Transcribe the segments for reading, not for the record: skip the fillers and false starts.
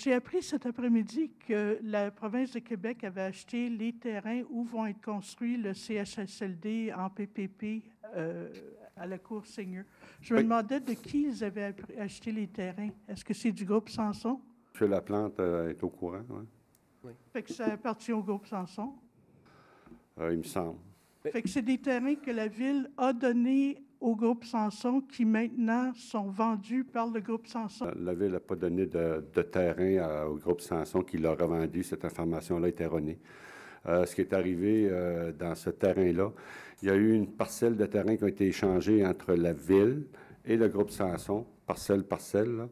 J'ai appris cet après-midi que la province de Québec avait acheté les terrains où vont être construits le CHSLD en PPP à la Cour Seigneur. Je me Oui. demandais de qui ils avaient acheté les terrains. Est-ce que c'est du groupe Samson? M. Laplante est au courant, ouais. Oui. Fait que ça appartient au groupe Samson. Il me semble. Fait que c'est des terrains que la Ville a donnés au groupe Samson qui maintenant sont vendus par le groupe Samson. La Ville n'a pas donné de terrain au groupe Samson qui l'a revendu. Cette information-là est erronée. Ce qui est arrivé dans ce terrain-là, il y a eu une parcelle de terrain qui a été échangée entre la Ville et le groupe Samson, parcelle.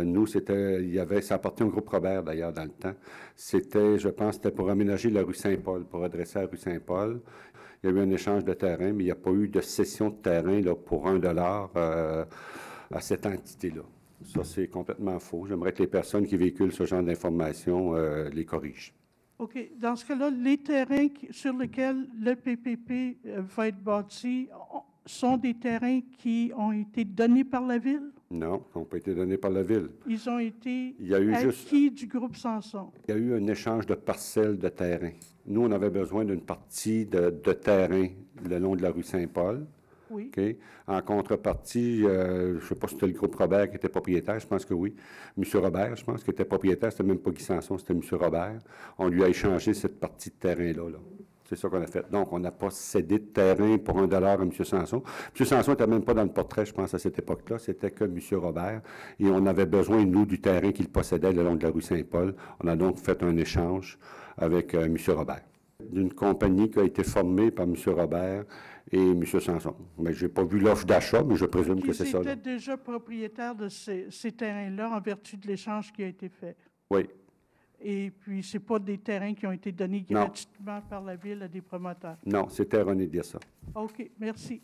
Nous, ça appartenait au groupe Robert, d'ailleurs, dans le temps. Je pense, c'était pour aménager la rue Saint-Paul, pour adresser la rue Saint-Paul. Il y a eu un échange de terrain, mais il n'y a pas eu de cession de terrain là, pour $1 à cette entité-là. Ça, c'est complètement faux. J'aimerais que les personnes qui véhiculent ce genre d'informations les corrigent. OK. Dans ce cas-là, les terrains sur lesquels le PPP va être bâti sont des terrains qui ont été donnés par la Ville? Non, qui n'ont pas été donnés par la Ville. Ils ont été acquis du groupe Samson. Il y a eu un échange de parcelles de terrain. Nous, on avait besoin d'une partie de terrain le long de la rue Saint-Paul. Oui. Okay. En contrepartie, je ne sais pas si c'était le groupe Robert qui était propriétaire, je pense que oui. M. Robert, je pense, qui était propriétaire, c'était même pas Guy Sanson, c'était M. Robert. On lui a échangé cette partie de terrain-là. Là. C'est ça qu'on a fait. Donc, on n'a pas cédé de terrain pour $1 à M. Sanson. M. Sanson n'était même pas dans le portrait, je pense, à cette époque-là. C'était que M. Robert. Et on avait besoin, nous, du terrain qu'il possédait le long de la rue Saint-Paul. On a donc fait un échange avec M. Robert. D'une compagnie qui a été formée par M. Robert et M. Sanson. Mais je n'ai pas vu l'offre d'achat, mais je présume que c'est ça. Ils étaient déjà propriétaires de ces terrains-là en vertu de l'échange qui a été fait. Oui. Et puis, ce n'est pas des terrains qui ont été donnés gratuitement par la Ville à des promoteurs. Non, c'est erroné de dire ça. OK, merci.